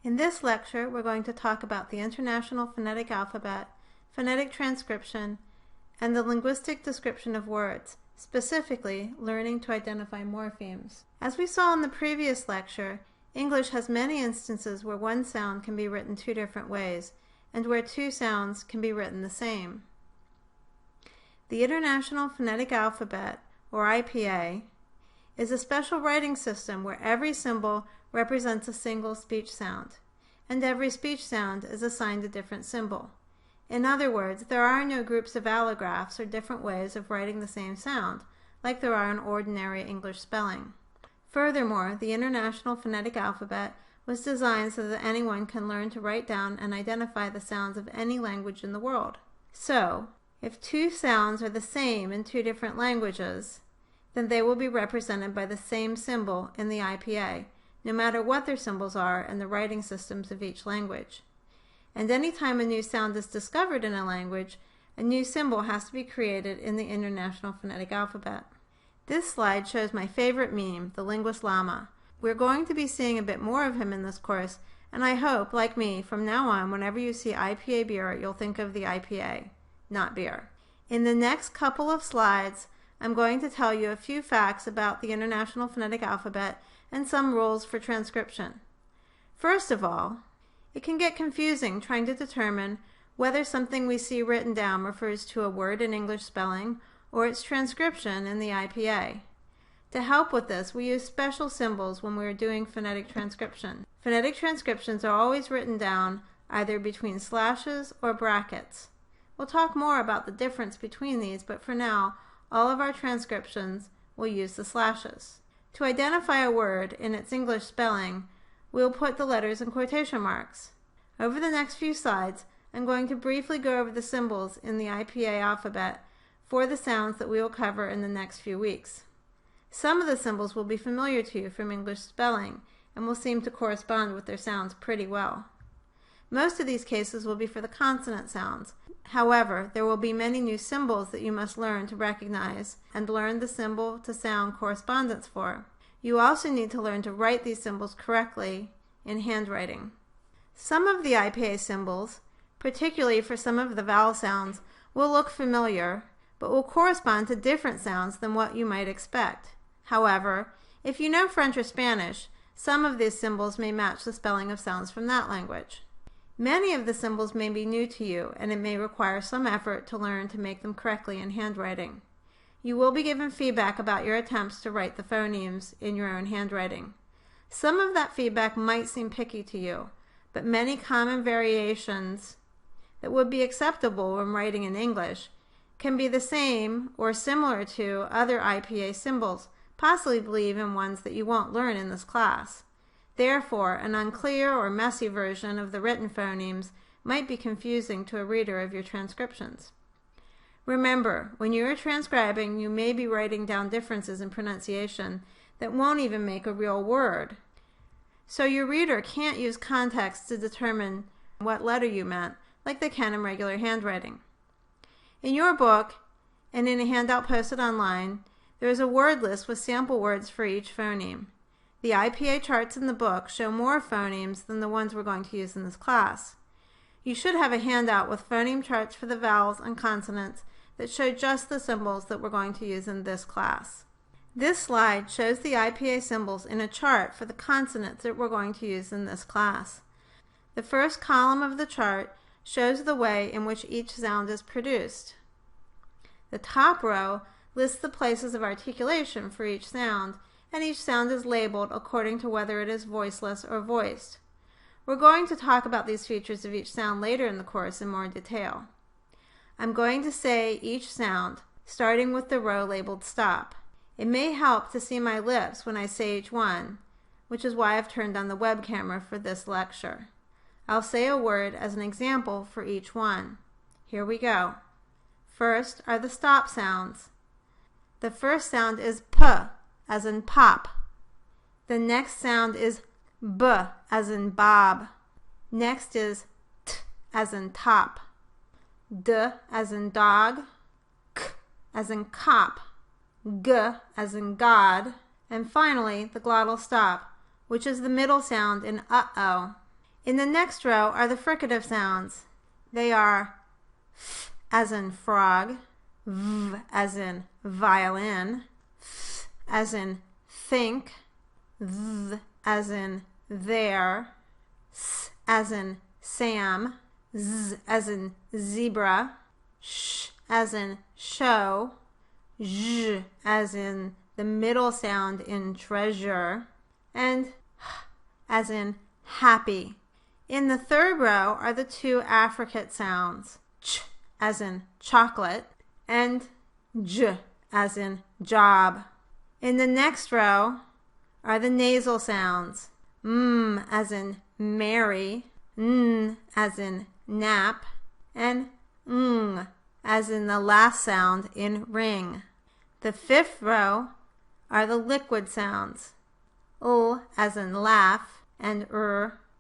In this lecture, we're going to talk about the International Phonetic Alphabet, phonetic transcription, and the linguistic description of words, specifically learning to identify morphemes. As we saw in the previous lecture, English has many instances where one sound can be written two different ways, and where two sounds can be written the same. The International Phonetic Alphabet, or IPA, is a special writing system where every symbol represents a single speech sound, and every speech sound is assigned a different symbol. In other words, there are no groups of allographs or different ways of writing the same sound, like there are in ordinary English spelling. Furthermore, the International Phonetic Alphabet was designed so that anyone can learn to write down and identify the sounds of any language in the world. So, if two sounds are the same in two different languages, then they will be represented by the same symbol in the IPA, no matter what their symbols are in the writing systems of each language. And any time a new sound is discovered in a language, a new symbol has to be created in the International Phonetic Alphabet. This slide shows my favorite meme, the linguist llama. We're going to be seeing a bit more of him in this course, and I hope, like me, from now on, whenever you see IPA beer, you'll think of the IPA, not beer. In the next couple of slides, I'm going to tell you a few facts about the International Phonetic Alphabet and some rules for transcription. First of all, it can get confusing trying to determine whether something we see written down refers to a word in English spelling or its transcription in the IPA. To help with this, we use special symbols when we are doing phonetic transcription. Phonetic transcriptions are always written down either between slashes or brackets. We'll talk more about the difference between these, but for now, all of our transcriptions will use the slashes. To identify a word in its English spelling, we'll put the letters in quotation marks. Over the next few slides, I'm going to briefly go over the symbols in the IPA alphabet for the sounds that we will cover in the next few weeks. Some of the symbols will be familiar to you from English spelling and will seem to correspond with their sounds pretty well. Most of these cases will be for the consonant sounds. However, there will be many new symbols that you must learn to recognize and learn the symbol-to-sound correspondence for. You also need to learn to write these symbols correctly in handwriting. Some of the IPA symbols, particularly for some of the vowel sounds, will look familiar, but will correspond to different sounds than what you might expect. However, if you know French or Spanish, some of these symbols may match the spelling of sounds from that language. Many of the symbols may be new to you, and it may require some effort to learn to make them correctly in handwriting. You will be given feedback about your attempts to write the phonemes in your own handwriting. Some of that feedback might seem picky to you, but many common variations that would be acceptable when writing in English can be the same or similar to other IPA symbols, possibly even ones that you won't learn in this class. Therefore, an unclear or messy version of the written phonemes might be confusing to a reader of your transcriptions. Remember, when you are transcribing, you may be writing down differences in pronunciation that won't even make a real word. So your reader can't use context to determine what letter you meant, like they can in regular handwriting. In your book, and in a handout posted online, there is a word list with sample words for each phoneme. The IPA charts in the book show more phonemes than the ones we're going to use in this class. You should have a handout with phoneme charts for the vowels and consonants that show just the symbols that we're going to use in this class. This slide shows the IPA symbols in a chart for the consonants that we're going to use in this class. The first column of the chart shows the way in which each sound is produced. The top row lists the places of articulation for each sound, and each sound is labeled according to whether it is voiceless or voiced. We're going to talk about these features of each sound later in the course in more detail. I'm going to say each sound, starting with the row labeled stop. It may help to see my lips when I say each one, which is why I've turned on the web camera for this lecture. I'll say a word as an example for each one. Here we go. First are the stop sounds. The first sound is P, as in pop. The next sound is B, as in bob. Next is T, as in top. D, as in dog. K, as in cop. G, as in God. And finally, the glottal stop, which is the middle sound in uh-oh. In the next row are the fricative sounds. They are f as in frog, v as in violin, th as in think, th as in there, s as in Sam, z as in zebra, sh as in show, zh as in the middle sound in treasure, and h as in happy. In the third row are the two affricate sounds, ch as in chocolate, and j as in job. In the next row are the nasal sounds, m as in Mary, n as in nap, and ng as in the last sound in ring. The fifth row are the liquid sounds, l as in laugh, and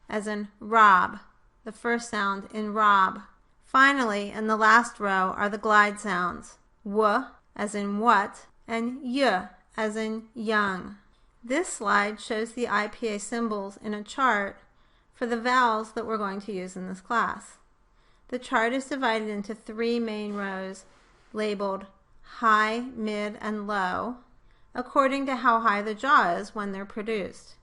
as in rob, the first sound in rob. Finally, in the last row are the glide sounds, w as in what, and y as in young. This slide shows the IPA symbols in a chart for the vowels that we're going to use in this class. The chart is divided into 3 main rows labeled high, mid, and low, according to how high the jaw is when they're produced.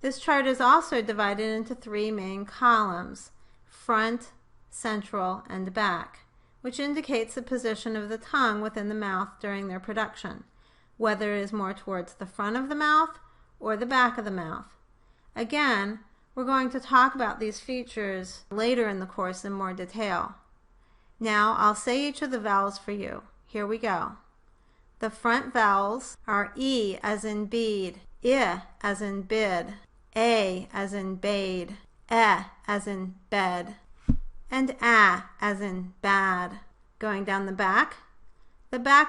This chart is also divided into 3 main columns, front, central, and back, which indicates the position of the tongue within the mouth during their production, whether it is more towards the front of the mouth or the back of the mouth. Again, we're going to talk about these features later in the course in more detail. Now I'll say each of the vowels for you. Here we go. The front vowels are E as in bead, I as in bid, A as in bade, E as in bed, and A as in bad. Going down the back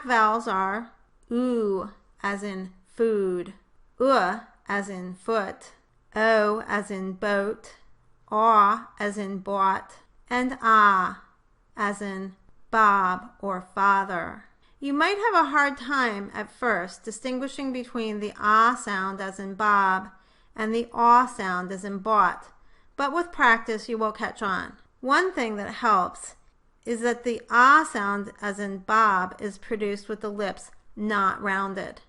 vowels are Oo as in food, U as in foot, O as in boat, Aw as in bought, and Ah as in Bob or father. You might have a hard time at first distinguishing between the Ah sound as in Bob and the Aw sound as in bought, but with practice you will catch on. One thing that helps is that the Ah sound as in Bob is produced with the lips not rounded.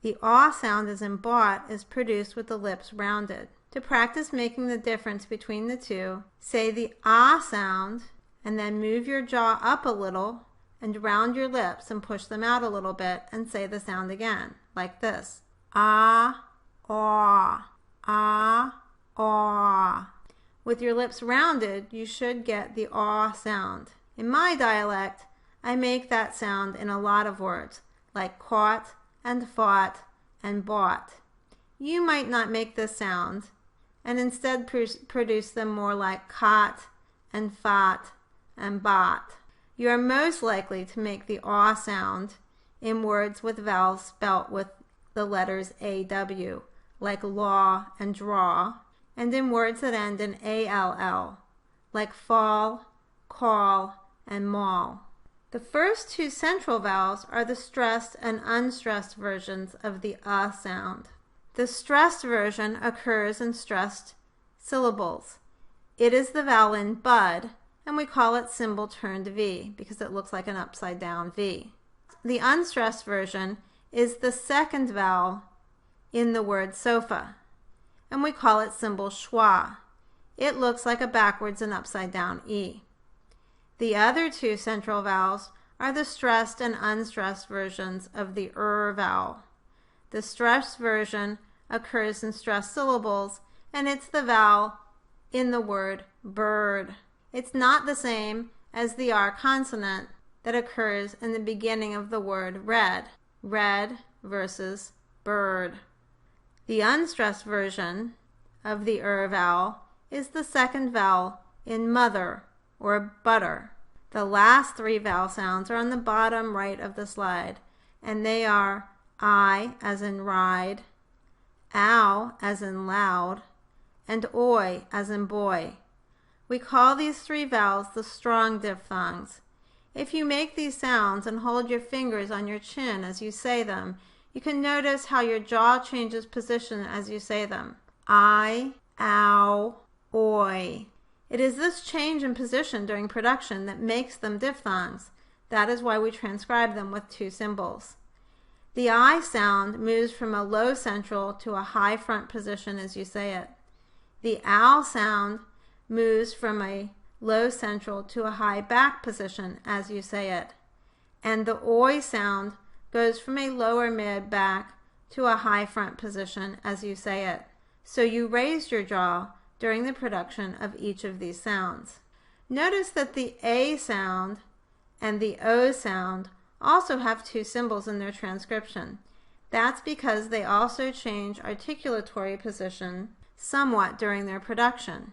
The Aw sound as in bought is produced with the lips rounded. To practice making the difference between the two, say the Ah sound and then move your jaw up a little and round your lips and push them out a little bit and say the sound again, like this. Ah, aw, ah, aw. With your lips rounded, you should get the aw sound. In my dialect, I make that sound in a lot of words, like caught and fought and bought. You might not make this sound and instead produce them more like caught and fought and bought. You are most likely to make the aw sound in words with vowels spelt with the letters AW, like law and draw, and in words that end in ALL, like fall, call, and maul. The first 2 central vowels are the stressed and unstressed versions of the sound. The stressed version occurs in stressed syllables. It is the vowel in bud, and we call it symbol turned V because it looks like an upside down V. The unstressed version is the second vowel in the word sofa, and we call it symbol schwa. It looks like a backwards and upside down E. The other 2 central vowels are the stressed and unstressed versions of the vowel. The stressed version occurs in stressed syllables, and it's the vowel in the word bird. It's not the same as the R consonant that occurs in the beginning of the word red. Red versus bird. The unstressed version of the vowel is the second vowel in mother or butter. The last 3 vowel sounds are on the bottom right of the slide, and they are I as in ride, ow as in loud, and oi as in boy. We call these 3 vowels the strong diphthongs. If you make these sounds and hold your fingers on your chin as you say them, you can notice how your jaw changes position as you say them. I, ow, oi. It is this change in position during production that makes them diphthongs. That is why we transcribe them with two symbols. The I sound moves from a low central to a high front position as you say it. The owl sound moves from a low central to a high back position as you say it. And the oi sound goes from a lower mid back to a high front position as you say it. So you raised your jaw during the production of each of these sounds. Notice that the A sound and the O sound also have two symbols in their transcription. That's because they also change articulatory position somewhat during their production.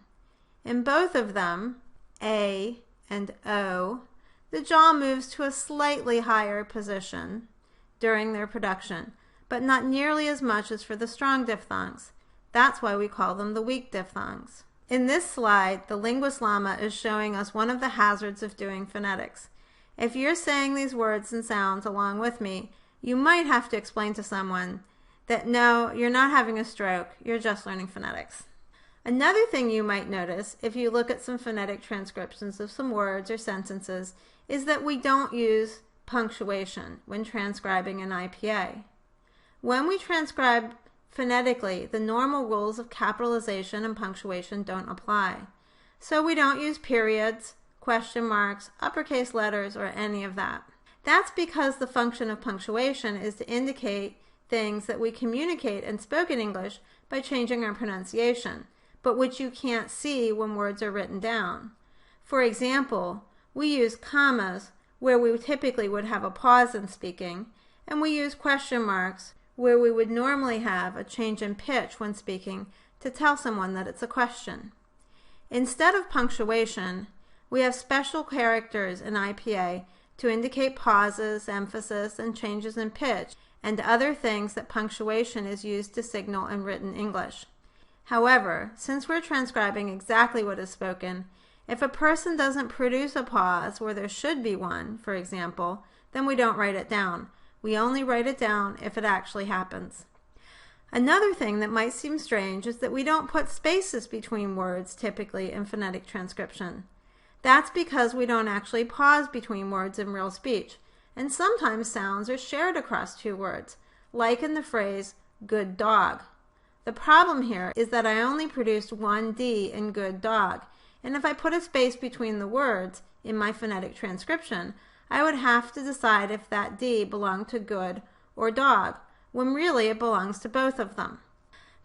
In both of them, A and O, the jaw moves to a slightly higher position during their production, but not nearly as much as for the strong diphthongs. That's why we call them the weak diphthongs. In this slide, the Linguist Llama is showing us one of the hazards of doing phonetics. If you're saying these words and sounds along with me, you might have to explain to someone that no, you're not having a stroke, you're just learning phonetics. Another thing you might notice if you look at some phonetic transcriptions of some words or sentences is that we don't use punctuation when transcribing an IPA. When we transcribe phonetically, the normal rules of capitalization and punctuation don't apply. So we don't use periods, question marks, uppercase letters, or any of that. That's because the function of punctuation is to indicate things that we communicate in spoken English by changing our pronunciation, but which you can't see when words are written down. For example, we use commas where we typically would have a pause in speaking, and we use question marks where we would normally have a change in pitch when speaking to tell someone that it's a question. Instead of punctuation, we have special characters in IPA to indicate pauses, emphasis, and changes in pitch, and other things that punctuation is used to signal in written English. However, since we're transcribing exactly what is spoken, if a person doesn't produce a pause where there should be one, for example, then we don't write it down. We only write it down if it actually happens. Another thing that might seem strange is that we don't put spaces between words typically in phonetic transcription. That's because we don't actually pause between words in real speech, and sometimes sounds are shared across two words, like in the phrase good dog. The problem here is that I only produced one D in good dog, and if I put a space between the words in my phonetic transcription, I would have to decide if that D belonged to good or dog, when really it belongs to both of them.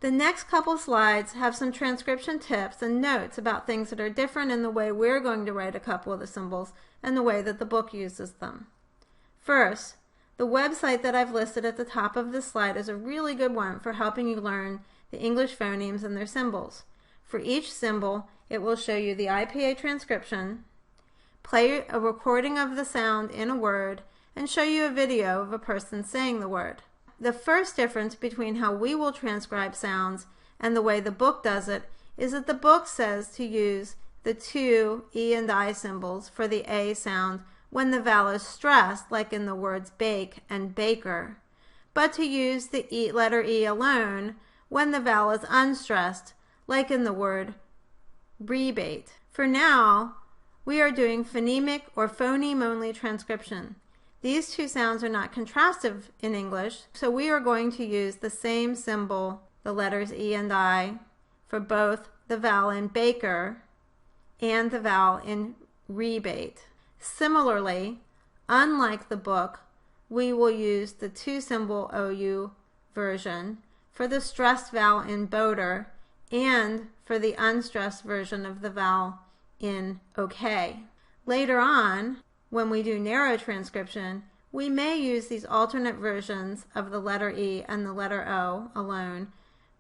The next couple slides have some transcription tips and notes about things that are different in the way we're going to write a couple of the symbols and the way that the book uses them. First, the website that I've listed at the top of this slide is a really good one for helping you learn the English phonemes and their symbols. For each symbol, it will show you the IPA transcription, play a recording of the sound in a word, and show you a video of a person saying the word. The first difference between how we will transcribe sounds and the way the book does it is that the book says to use the two E and I symbols for the A sound when the vowel is stressed, like in the words bake and baker, but to use the letter E alone when the vowel is unstressed, like in the word rebate. For now, we are doing phonemic or phoneme-only transcription. These two sounds are not contrastive in English, so we are going to use the same symbol, the letters E and I, for both the vowel in baker and the vowel in rebate. Similarly, unlike the book, we will use the two-symbol OU version for the stressed vowel in boater and for the unstressed version of the vowel in okay. Later on, when we do narrow transcription, we may use these alternate versions of the letter E and the letter O alone,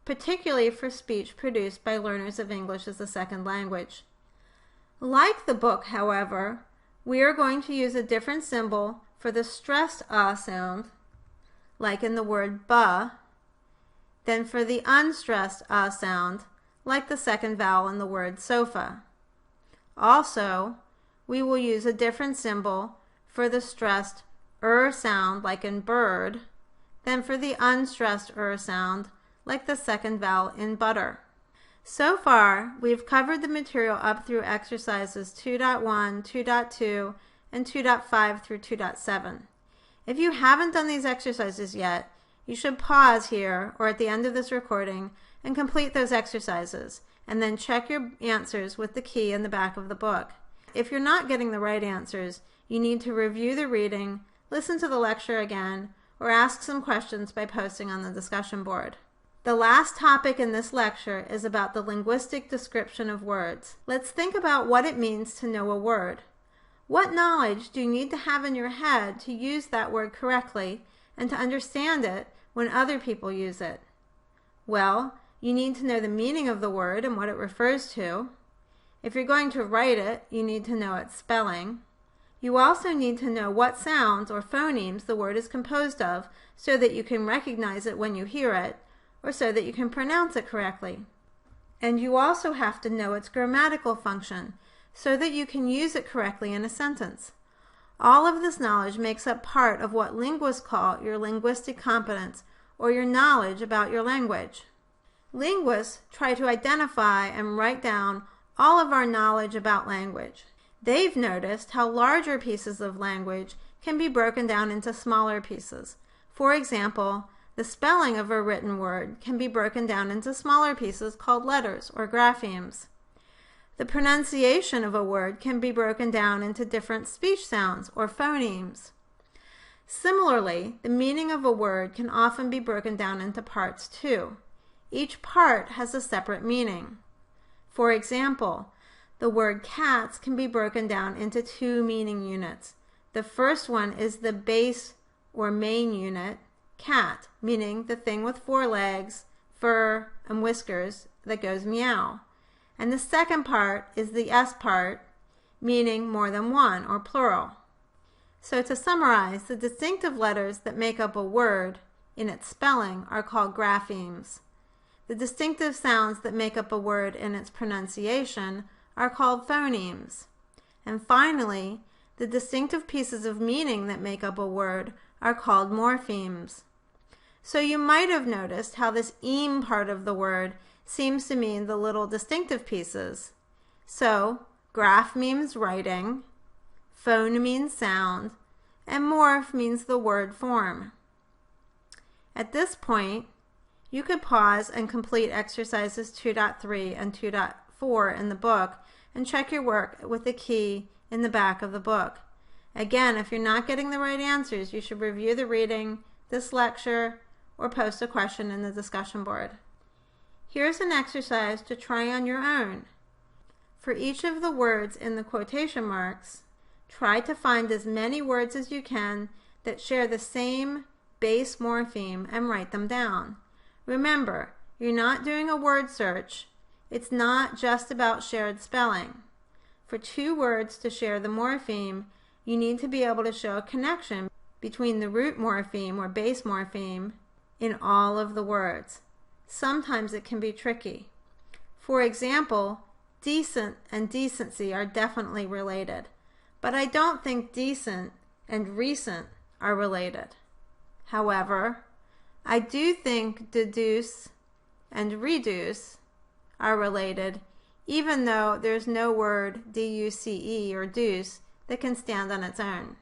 particularly for speech produced by learners of English as a second language. Like the book, however, we are going to use a different symbol for the stressed sound, like in the word ba, than for the unstressed sound, like the second vowel in the word sofa. Also, we will use a different symbol for the stressed sound, like in bird, than for the unstressed sound, like the second vowel in butter. So far, we've covered the material up through exercises 2.1, 2.2, and 2.5 through 2.7. If you haven't done these exercises yet, you should pause here or at the end of this recording and complete those exercises, and then check your answers with the key in the back of the book. If you're not getting the right answers, you need to review the reading, listen to the lecture again, or ask some questions by posting on the discussion board. The last topic in this lecture is about the linguistic description of words. Let's think about what it means to know a word. What knowledge do you need to have in your head to use that word correctly and to understand it when other people use it? Well, you need to know the meaning of the word and what it refers to. If you're going to write it, you need to know its spelling. You also need to know what sounds or phonemes the word is composed of so that you can recognize it when you hear it, or so that you can pronounce it correctly. And you also have to know its grammatical function so that you can use it correctly in a sentence. All of this knowledge makes up part of what linguists call your linguistic competence, or your knowledge about your language. Linguists try to identify and write down all of our knowledge about language. They've noticed how larger pieces of language can be broken down into smaller pieces. For example, the spelling of a written word can be broken down into smaller pieces called letters or graphemes. The pronunciation of a word can be broken down into different speech sounds or phonemes. Similarly, the meaning of a word can often be broken down into parts too. Each part has a separate meaning. For example, the word cats can be broken down into two meaning units. The first one is the base or main unit, cat, meaning the thing with 4 legs, fur, and whiskers that goes meow. And the second part is the S part, meaning more than one or plural. So to summarize, the distinctive letters that make up a word in its spelling are called graphemes. The distinctive sounds that make up a word in its pronunciation are called phonemes. And finally, the distinctive pieces of meaning that make up a word are called morphemes. So you might have noticed how this "eem" part of the word seems to mean the little distinctive pieces. So, graph means writing, phone means sound, and morph means the word form. At this point, you could pause and complete exercises 2.3 and 2.4 in the book and check your work with the key in the back of the book. Again, if you're not getting the right answers, you should review the reading, this lecture, or post a question in the discussion board. Here's an exercise to try on your own. For each of the words in the quotation marks, try to find as many words as you can that share the same base morpheme and write them down. Remember, you're not doing a word search. It's not just about shared spelling. For 2 words to share the morpheme, you need to be able to show a connection between the root morpheme or base morpheme in all of the words. Sometimes it can be tricky. For example, decent and decency are definitely related, but I don't think decent and recent are related. However, I do think deduce and reduce are related, even though there's no word D-U-C-E or deuce that can stand on its own.